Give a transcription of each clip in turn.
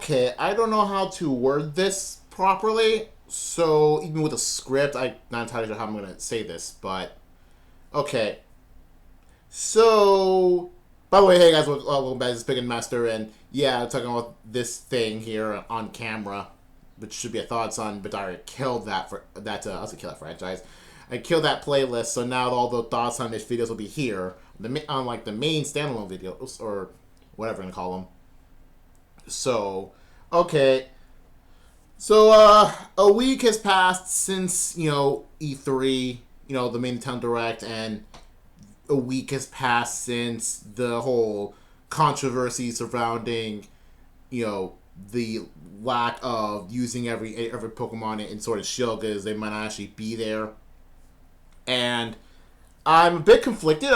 okay, I don't know how to word this properly, so even with a script, I'm not entirely sure how I'm going to say this, but okay. So, by the way, hey guys, welcome back. This is Pikmin Master, and yeah, I'm talking about this thing here on camera, which should be a thoughts on, but I already killed that for that. I was gonna kill that franchise. I killed that playlist, so now all the thoughts on this videos will be here, on like the main standalone videos or whatever I'm gonna call them. So, okay. So, a week has passed since, E3, the main Nintendo Direct, and a week has passed since the whole controversy surrounding, the lack of using every Pokemon in Sword and Shield because they might not actually be there. And I'm a bit conflicted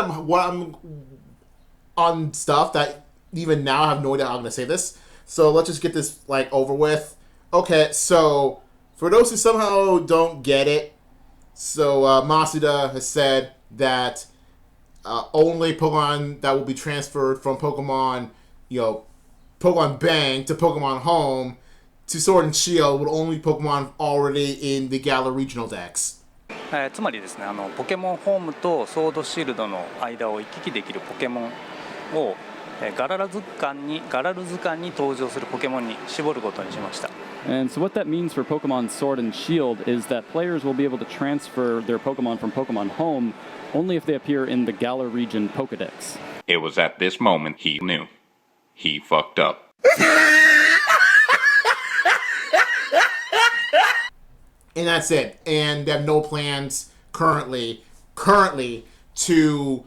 on stuff that even now I have no idea how I'm going to say this. So let's just get this over with. Okay, so for those who somehow don't get it, so Masuda has said that only Pokemon that will be transferred from Pokemon Bang to Pokemon Home to Sword and Shield will only be Pokemon already in the Galar Regional Dex. つまりですね、ポケモンホームとソードシールドの間を行き来できるポケモンをガラル図鑑に登場するポケモンに絞ることにしました。And so what that means for Pokemon Sword and Shield is that players will be able to transfer their Pokemon from Pokemon Home only if they appear in the Galar region Pokedex. It was at this moment he knew. He fucked up. And that's it. And they have no plans currently to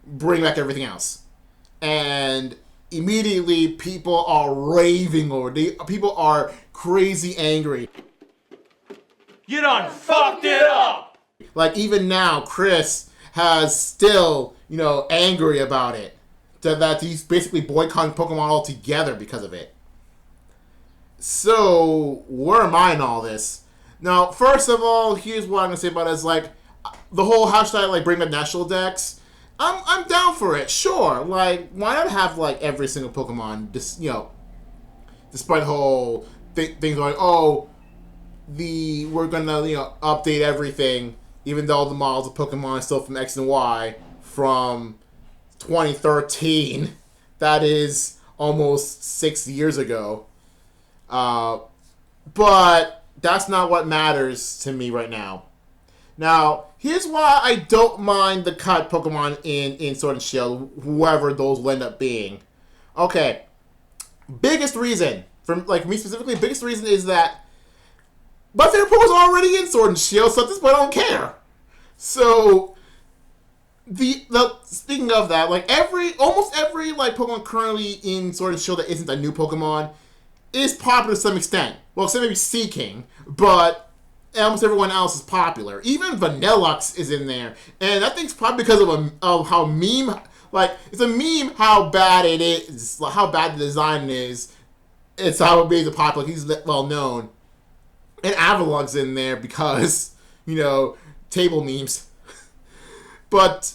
bring back everything else. And immediately people are raving over it. People are crazy angry. You done fucked it up! Even now, Chris has still, angry about it. That he's basically boycotting Pokemon altogether because of it. So, where am I in all this? Now, first of all, here's what I'm going to say about it is, the whole hashtag, bring back National Dex. I'm down for it, sure. Why not have, every single Pokemon, despite the whole thing going, we're going to, update everything, even though the models of Pokemon are still from X and Y from 2013. That is almost 6 years ago. But that's not what matters to me right now. Now, here's why I don't mind the cut Pokemon in Sword and Shield, whoever those will end up being. Okay, biggest reason, for me specifically, biggest reason is that my favorite Pokemon's already in Sword and Shield, so at this point I don't care. So, speaking of that, almost every Pokemon currently in Sword and Shield that isn't a new Pokemon is popular to some extent. Well, except maybe Seaking, but almost everyone else is popular. Even Vanillux is in there, and I think it's probably because of how meme, it's a meme how bad it is, how bad the design is. It's how it made it popular. He's well known, and Avalug's in there because table memes. But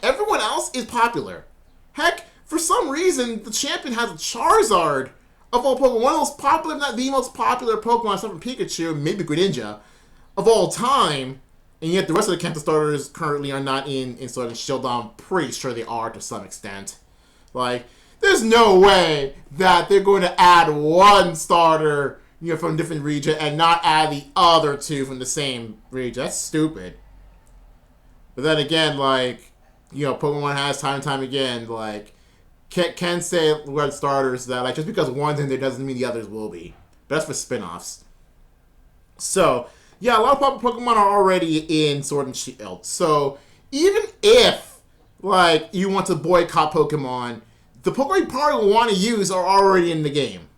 everyone else is popular. Heck, for some reason, the champion has a Charizard. Of all Pokemon, one of the most popular, if not the most popular Pokemon, aside from Pikachu, maybe Greninja, of all time, and yet the rest of the Kanto starters currently are not in Sword and Shield. I'm pretty sure they are to some extent. There's no way that they're going to add one starter, from a different region and not add the other two from the same region. That's stupid. But then again, Pokemon has time and time again, can say red starters that just because one's in there doesn't mean the others will be. But that's for spin-offs. So, yeah, a lot of Pokemon are already in Sword and Shield. So, even if, you want to boycott Pokemon, the Pokemon you probably want to use are already in the game.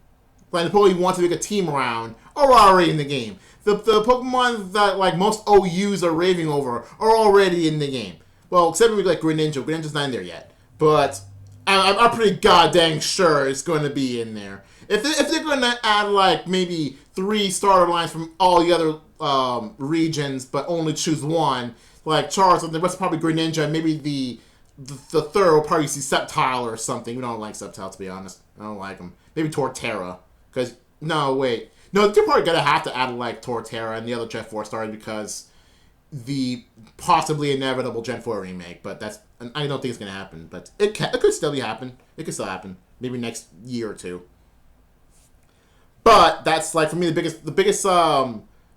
The Pokemon you want to make a team around are already in the game. The Pokemon that, most OUs are raving over are already in the game. Well, except maybe, Greninja. Greninja's not in there yet. But I'm pretty goddamn sure it's going to be in there. If they're going to add, maybe 3 starter lines from all the other regions, but only choose one, Charizard, the rest probably Greninja, and maybe the third will probably see Sceptile or something. We don't like Sceptile, to be honest. I don't like him. Maybe Torterra, Because, no, wait. No, they're probably going to have to add, like, Torterra and the other Gen 4 stars because the possibly inevitable Gen 4 remake. But I don't think it's going to happen. But it could still happen. It could still happen. Maybe next year or two. But that's, like, for me, the biggest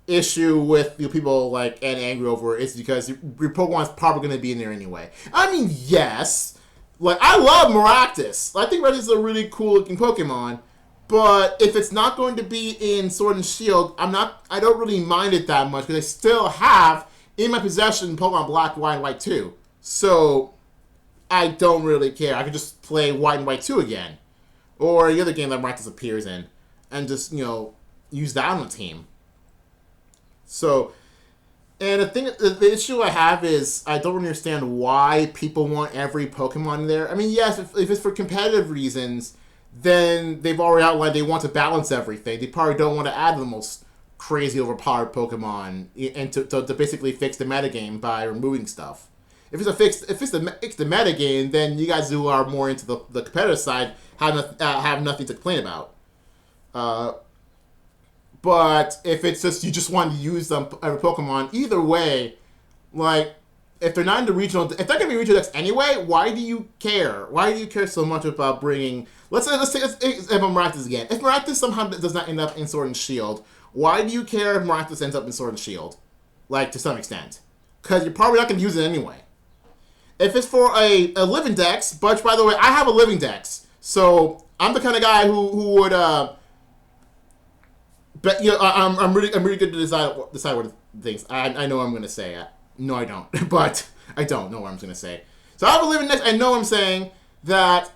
issue with people, like, and angry over is because your Pokemon's probably going to be in there anyway. I mean, yes. Like, I love Maractus. I think Maractus is a really cool-looking Pokemon. But if it's not going to be in Sword and Shield, I don't really mind it that much because I still have in my possession Pokemon Black, White, and White 2. So I don't really care. I could just play White and White 2 again. Or the other game that Maractus appears in. And just, use that on the team. So, and the issue I have is I don't understand why people want every Pokemon there. I mean, yes, if it's for competitive reasons, then they've already outlined they want to balance everything. They probably don't want to add the most crazy overpowered Pokemon and to basically fix the metagame by removing stuff. If it's the metagame, then you guys who are more into the competitive side have nothing to complain about. But if it's just you just want to use them every Pokemon, either way, like if they're not in the regional, if they're gonna be regional decks anyway, why do you care? Why do you care so much about bringing? Let's take Maractus again. If Maractus somehow does not end up in Sword and Shield, why do you care if Maractus ends up in Sword and Shield? Like to some extent, because you're probably not gonna use it anyway. If it's for a living dex, but by the way, I have a living dex, so I'm the kind of guy who would. But I'm really good to decide what things. I know what I'm gonna say. No, I don't. But I don't know what I'm gonna say. So I have a living dex. I know I'm saying that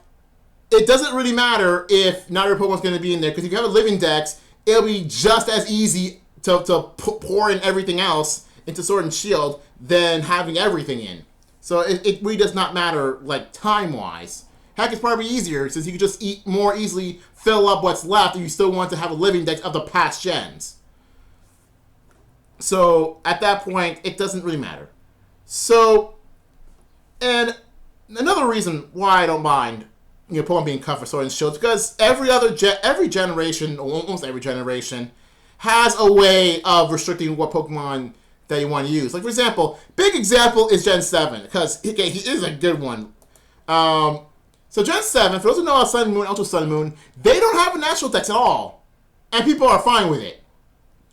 it doesn't really matter if not every Pokemon's gonna be in there because if you have a living dex, it'll be just as easy to pour in everything else into Sword and Shield than having everything in. So it really does not matter like time wise. Heck, it's probably easier since you can just more easily fill up what's left and you still want to have a living dex of the past gens. So, at that point, it doesn't really matter. So, and another reason why I don't mind, Pokemon being cut for Sword and Shield, because every generation, or almost every generation, has a way of restricting what Pokemon that you want to use. Like, for example, big example is Gen 7, because he is a good one. So Gen 7, for those who know about Sun and Moon, Ultra Sun and Moon, they don't have a national dex at all. And people are fine with it.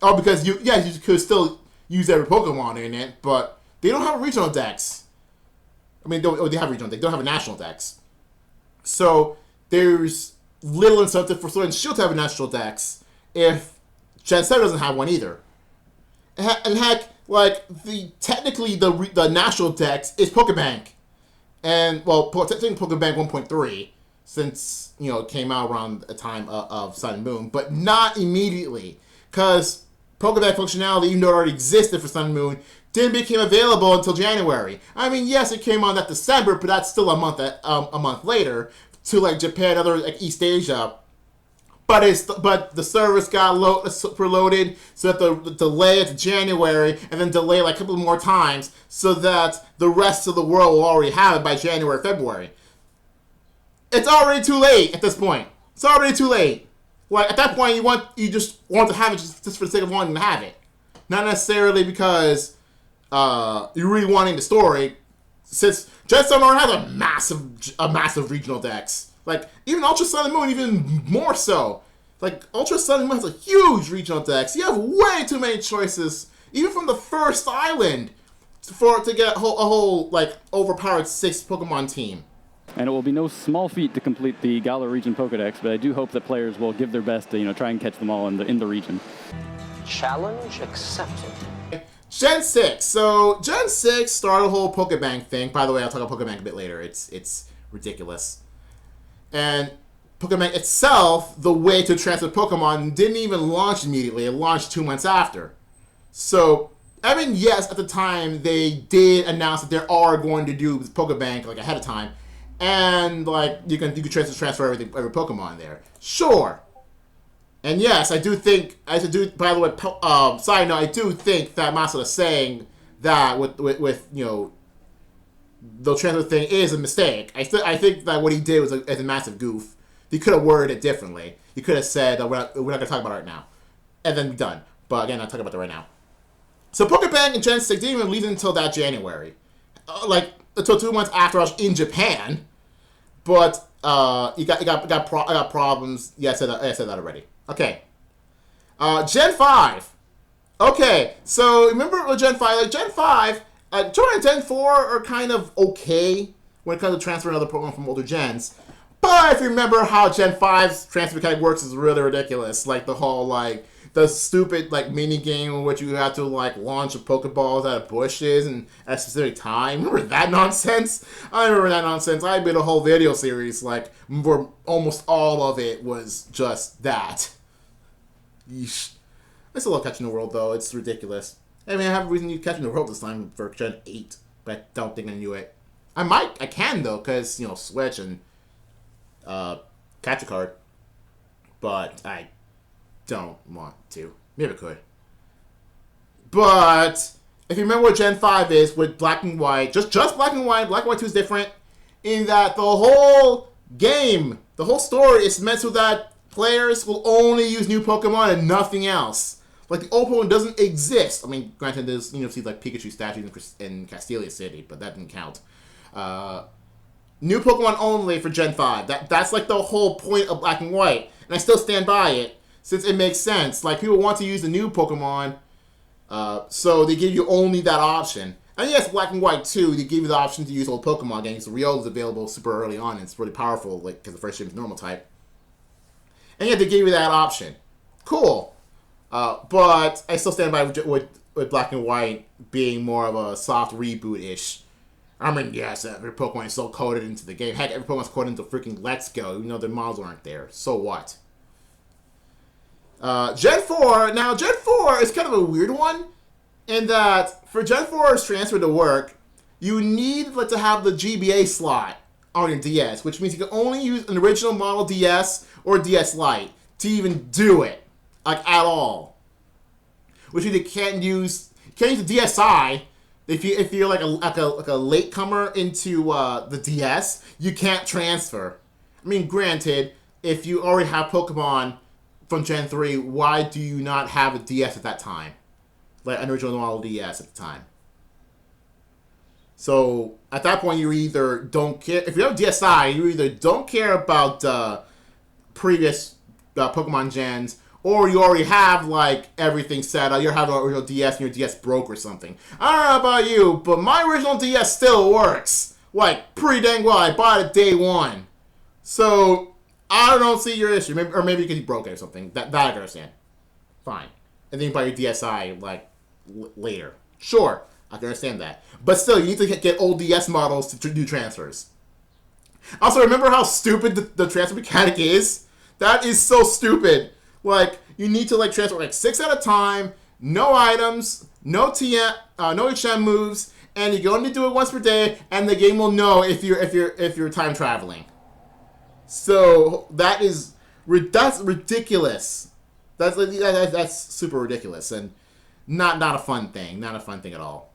Oh, because you could still use every Pokemon in it, but they don't have a regional dex. I mean, they have a regional dex, they don't have a national dex. So there's little incentive for Sword and Shield to have a national dex if Gen 7 doesn't have one either. And heck, like, technically the national dex is Pokebank. And, well, technically Pokebank 1.3, since, it came out around the time of Sun and Moon, but not immediately, because Pokebank functionality, even though it already existed for Sun and Moon, didn't become available until January. I mean, yes, it came on that December, but that's still a month later, to, like, Japan and other, like, East Asia. But the service got super loaded, so that the delay it to January, and then delay like a couple more times, so that the rest of the world will already have it by January, February. It's already too late at this point. It's already too late. Like at that point, you just want to have it just for the sake of wanting to have it, not necessarily because you're really wanting the story. Since Gen 7 already has a massive regional dex. Like, even Ultra Sun and Moon, even more so. Like, Ultra Sun and Moon has a huge regional dex. You have way too many choices, even from the first island, to get a whole like, overpowered 6 Pokemon team. And it will be no small feat to complete the Galar region Pokedex, but I do hope that players will give their best to, try and catch them all in the region. Challenge accepted. Gen 6. So, Gen 6 started a whole Pokebank thing. By the way, I'll talk about Pokebank a bit later. It's ridiculous. And Pokebank itself, the way to transfer Pokemon, didn't even launch immediately. It launched 2 months after. So, I mean, yes, at the time, they did announce that they are going to do Pokebank, like, ahead of time. And, like, you can transfer every Pokemon there. Sure. And yes, by the way, side note, I do think that Masada saying that with the transfer thing is a mistake. I think that what he did was a massive goof, You could have worded it differently. You could have said, we're not going to talk about it right now. And then be done. But again, I'm talking about that right now. So Pokebang and Gen 6 didn't even leave until that January. Until 2 months after I was in Japan. But I got problems. Yeah, I said that already. Okay. Gen 5. Okay, so remember with Gen 5, like Gen 5, Gen and Gen 4 are kind of okay when it comes to transferring other Pokemon from older gens. But if you remember how Gen 5's transfer mechanic works is really ridiculous. Like the whole, like, the stupid, like, mini game in which you have to, like, launch a Pokeballs out of bushes and at a specific time. Remember that nonsense? I remember that nonsense. I made a whole video series, like, where almost all of it was just that. Yeesh. I still love Catching the World, though. It's ridiculous. I mean, I have a reason to use Catching the World this time for Gen 8, but I don't think I knew it. I can, though, because, Switch and Catch a Card. But I don't want to. Maybe I could. But if you remember what Gen 5 is with Black and White, just Black and White, Black and White 2 is different in that the whole game, the whole story is meant so that players will only use new Pokemon and nothing else. Like, the old Pokemon doesn't exist. I mean, granted, there's, see, like, Pikachu statues in Castelia City, but that didn't count. New Pokemon only for Gen 5. That's, like, the whole point of Black and White. And I still stand by it, since it makes sense. Like, people want to use the new Pokemon, so they give you only that option. And yes, Black and White 2, they give you the option to use old Pokemon games. So Riol is available super early on, and it's really powerful, like, because the first gym is normal type. And yet they gave you that option. Cool. But I still stand by with Black and White being more of a soft reboot-ish. I mean, yes, every Pokemon is still coded into the game. Heck, every Pokemon's coded into freaking Let's Go, even though their models aren't there. So what? Gen 4. Now, Gen 4 is kind of a weird one in that for Gen 4's transfer to work, you need to have the GBA slot on your DS, which means you can only use an original model DS or DS Lite to even do it. Like, at all. Which means you can't use the DSi. If you're like a latecomer into the DS, you can't transfer. I mean, granted, if you already have Pokemon from Gen 3, why do you not have a DS at that time? Like an original model DS at the time. So, at that point, you either don't care. If you have DSi, you either don't care about previous Pokemon gens, or you already have, like, everything set up. You have an original DS and your DS broke or something. I don't know about you, but my original DS still works. Like, pretty dang well. I bought it day one. So, I don't see your issue. Maybe, or maybe because you broke it or something. That I can understand. Fine. And then you buy your DSi, like, later. Sure, I can understand that. But still, you need to get old DS models to do transfers. Also, remember how stupid the transfer mechanic is? That is so stupid. Like, you need to, like, transfer, like, 6 at a time, no items, no HM moves, and you can only do it once per day, and the game will know if you're time traveling. So, that's ridiculous. That's super ridiculous, and not a fun thing. Not a fun thing at all.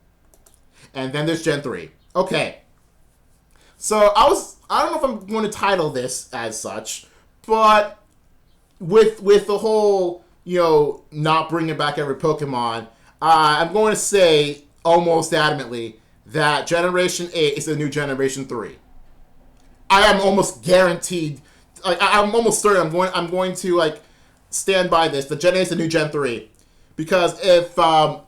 And then there's Gen 3. Okay. So, I don't know if I'm going to title this as such, but with the whole, not bringing back every Pokemon, I'm going to say almost adamantly that Generation 8 is the new Generation 3. I am almost guaranteed, like, I'm almost certain I'm going to, like, stand by this. The Gen 8 is the new Gen 3. Because if I'm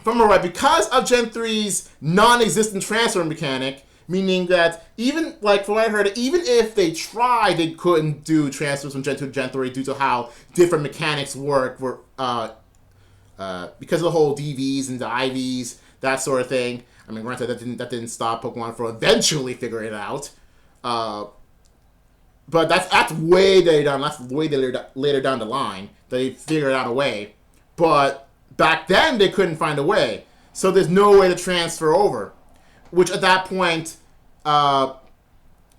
right, because of Gen 3's non-existent transfer mechanic, meaning that even, like, from what I heard, even if they tried, they couldn't do transfers from Gen 2 to Gen 3 due to how different mechanics work, because of the whole DVs and the IVs, that sort of thing. I mean, granted, that didn't stop Pokemon from eventually figuring it out. But that's way later down. That's way later down the line that they figured out a way. But back then, they couldn't find a way. So there's no way to transfer over. Which at that point,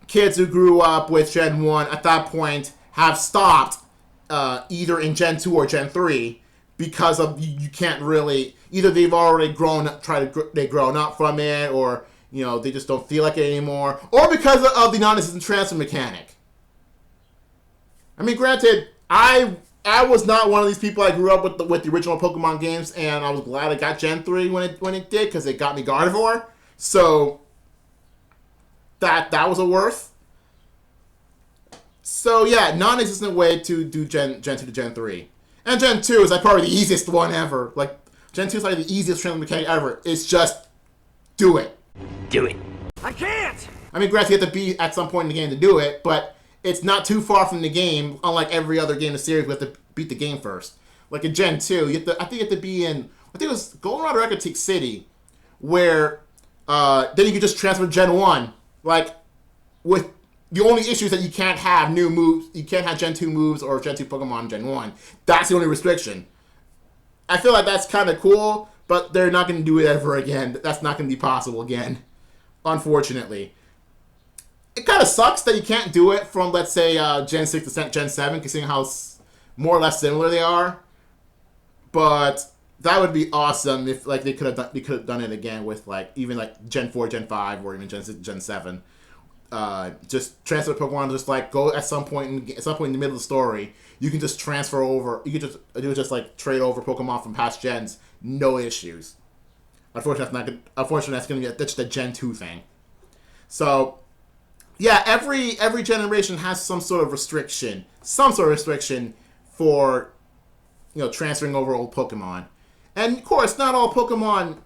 kids who grew up with Gen 1 at that point have stopped either in Gen 2 or Gen 3 because of you can't really, either they've already grown up from it, or they just don't feel like it anymore, or because of the non-existent transfer mechanic. I mean, granted, I was not one of these people. I grew up with the original Pokemon games, and I was glad I got Gen 3 when it did, because it got me Gardevoir. So that was a worth. So yeah, non-existent way to do Gen 2 to Gen 3. And Gen 2 is like probably the easiest one ever. Like, Gen 2 is like the easiest training mechanic ever. It's just do it. Do it. I can't! I mean, granted, you have to be at some point in the game to do it, but it's not too far from the game, unlike every other game in the series. We have to beat the game first. Like in Gen 2, I think you have to be in, I think it was Goldenrod or Echotique City, where then you can just transfer Gen 1. Like, with the only issue is that you can't have new moves, you can't have Gen 2 moves or Gen 2 Pokemon in Gen 1. That's the only restriction. I feel like that's kind of cool, but they're not going to do it ever again. That's not going to be possible again, unfortunately. It kind of sucks that you can't do it from, let's say, Gen 6 to Gen 7, considering how more or less similar they are. But that would be awesome if they could have done it again with even Gen 4, Gen 5, or even Gen 6, Gen 7. Just transfer Pokemon, just go at some point in the middle of the story. You can just transfer over. You can just trade over Pokemon from past gens, no issues. Unfortunately, that's gonna be just a Gen 2 thing. So, yeah, every generation has some sort of restriction for transferring over old Pokemon, and of course, not all Pokemon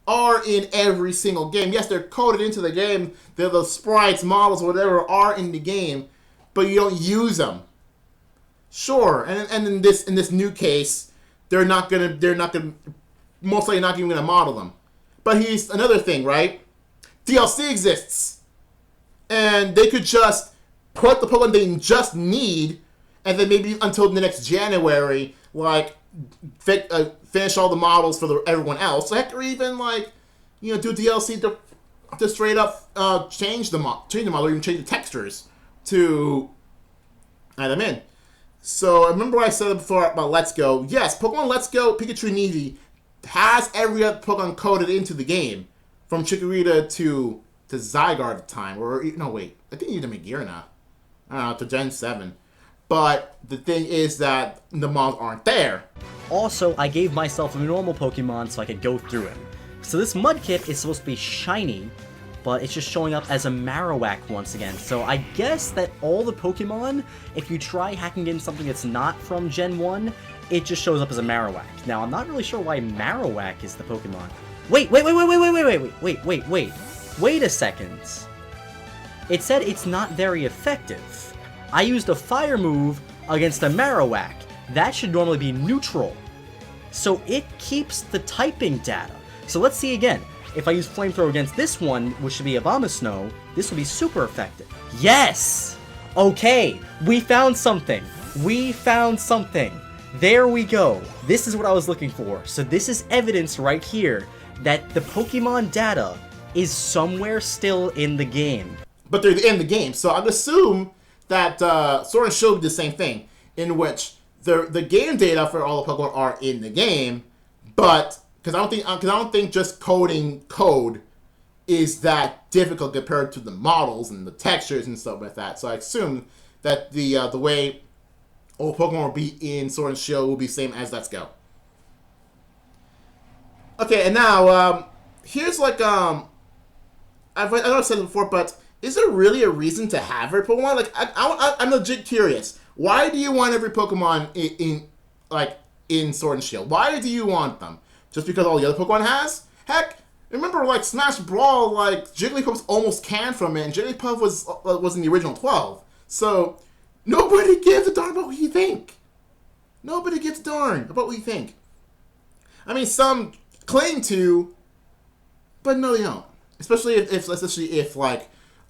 are in every single game. Yes, they're coded into the game. The sprites, models, whatever are in the game, but you don't use them. Sure, and in this new case, they're most likely not even gonna model them. But here's another thing, right? DLC exists, and they could just put the Pokemon they just need, and then maybe until the next January, finish all the models for everyone else. Heck, or even do DLC to straight up change the model, or even change the textures to add them in. So I remember I said before about Let's Go. Yes, Pokemon Let's Go Pikachu and Eevee has every other Pokemon coded into the game, from Chikorita to Zygarde at the time, or no wait, I think even Magearna. I don't know, to Gen 7. But the thing is that the models aren't there. Also, I gave myself a normal Pokemon so I could go through him. So this Mudkip is supposed to be shiny, but it's just showing up as a Marowak once again. So I guess that all the Pokemon, if you try hacking in something that's not from Gen 1, it just shows up as a Marowak. Now, I'm not really sure why Marowak is the Pokemon. Wait a second. It said it's not very effective. I used a fire move against a Marowak. That should normally be neutral. So it keeps the typing data. So let's see again. If I use Flamethrower against this one, which should be Abomasnow, this will be super effective. Yes! Okay, we found something. There we go. This is what I was looking for. So this is evidence right here that the Pokemon data is somewhere still in the game. But they're in the game, so I'd assume that Sword and Shield did the same thing, in which the game data for all the Pokemon are in the game, but because I don't think just coding code is that difficult compared to the models and the textures and stuff like that. So I assume that the way all Pokemon will be in Sword and Shield will be the same as Let's Go. Okay, and now here's I know I've said it before, but is there really a reason to have every Pokemon? I'm legit curious. Why do you want every Pokemon in Sword and Shield? Why do you want them? Just because all the other Pokemon has? Heck, remember Smash Brawl, Jigglypuff's almost canned from it, and Jigglypuff was in the original 12. So nobody gives a darn about what you think. Nobody gives a darn about what you think. I mean, some claim to, but no, they don't. Especially if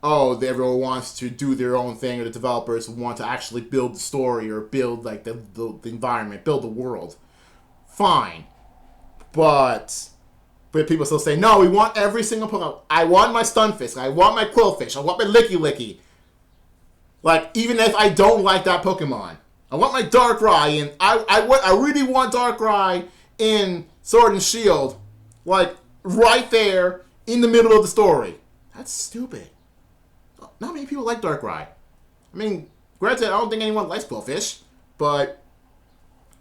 everyone wants to do their own thing, or the developers want to actually build the story, or build the environment, build the world. Fine. But people still say, no, we want every single Pokemon. I want my Stunfisk, I want my Quillfish, I want my Licky Licky. Even if I don't like that Pokemon. I want my Darkrai, and I really want Darkrai in Sword and Shield. Right there, in the middle of the story. That's stupid. Not many people like Darkrai. I mean, Granted, I don't think anyone likes Quillfish, but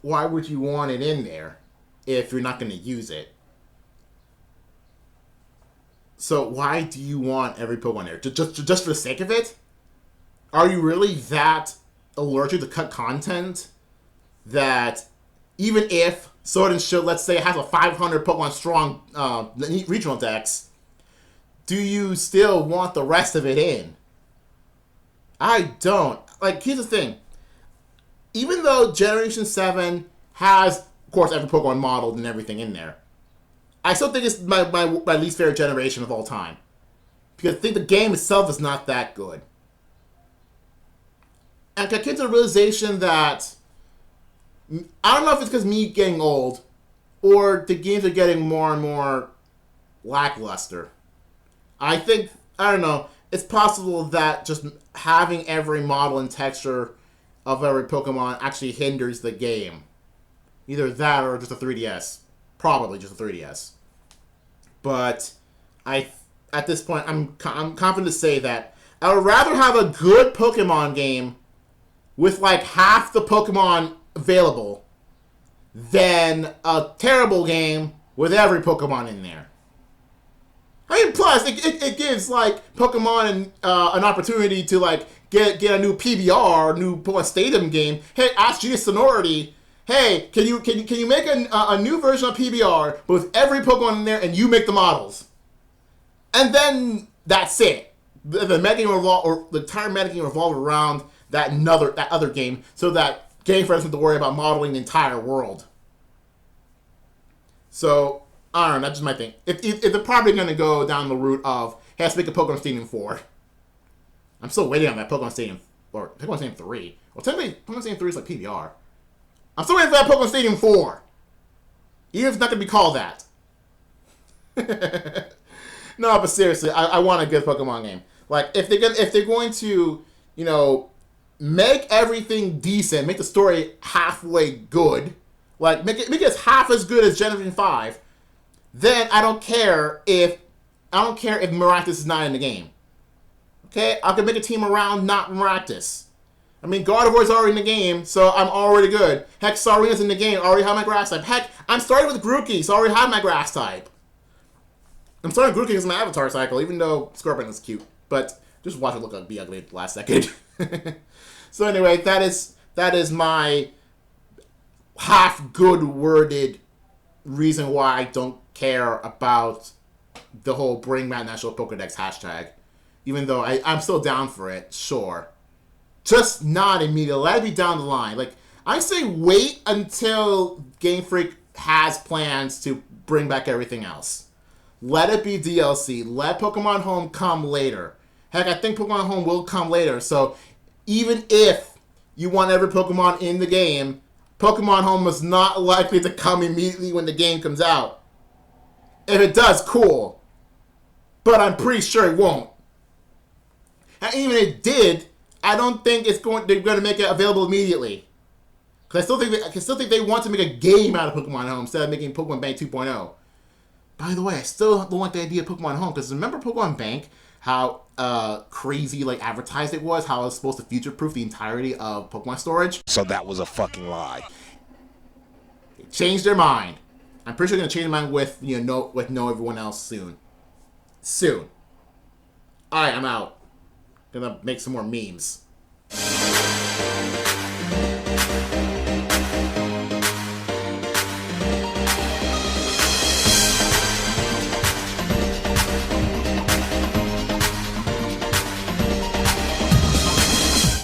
why would you want it in there if you're not going to use it? So why do you want every Pokemon there? Just for the sake of it? Are you really that allergic to cut content that even if Sword and Shield, let's say, has a 500 Pokemon strong regional dex, do you still want the rest of it in? I don't. Like, here's the thing. Even though Generation 7 has, of course, every Pokemon modeled and everything in there, I still think it's my least favorite generation of all time. Because I think the game itself is not that good. And I came to the realization that, I don't know if it's because me getting old, or the games are getting more and more lackluster. I think, I don't know, it's possible that just having every model and texture of every Pokemon actually hinders the game. Either that or just a 3DS. Probably just a 3DS. But at this point, I'm confident to say that I would rather have a good Pokemon game with like half the Pokemon available than a terrible game with every Pokemon in there. I mean, plus it gives like Pokemon an opportunity to like get a new PBR, new Pokemon Stadium game. Hey, ask Genius Sonority. Hey, can you make a new version of PBR but with every Pokemon in there, and you make the models, and then that's it. The entire metagame revolve around that other game, so that Game Freak doesn't have to worry about modeling the entire world. So I don't know. That's just my thing. If they're probably going to go down the route of, hey, let's make a Pokemon Stadium 4. I'm still waiting on that Pokemon Stadium, or Pokemon Stadium 3. Well, technically, Pokemon Stadium 3 is like PBR. I'm still waiting for that Pokemon Stadium 4. Even if it's not going to be called that. No, but seriously, I want a good Pokemon game. Like, if they're going to, you know, make everything decent, make the story halfway good, like, make it half as good as Generation 5, then I don't care if Maractus is not in the game. Okay? I can make a team around not Maractus. I mean, Gardevoir's already in the game, so I'm already good. Heck, Sarina's in the game, I already have my grass type. Heck, I'm starting with Grookey, so I already have my grass type. I'm starting Grookey because of my avatar cycle, even though Scorpion is cute. But just watch it look be ugly at the last second. So anyway, that is my half-good worded reason why I don't care about the whole Bring Back National Pokedex hashtag. Even though I'm still down for it, sure. Just not immediately. Let it be down the line. Like, I say wait until Game Freak has plans to bring back everything else. Let it be DLC. Let Pokemon Home come later. Heck, I think Pokemon Home will come later. So, even if you want every Pokemon in the game, Pokemon Home is not likely to come immediately when the game comes out. If it does, cool. But I'm pretty sure it won't. And even if it did, I don't think they're going to make it available immediately. Because I still think they want to make a game out of Pokemon Home instead of making Pokemon Bank 2.0. By the way, I still don't like the idea of Pokemon Home, because remember Pokemon Bank, how crazy like advertised it was, how it was supposed to future-proof the entirety of Pokemon storage? So that was a fucking lie. They changed their mind. I'm pretty sure they're gonna change their mind with know everyone else soon. Soon. Alright, I'm out. Gonna make some more memes.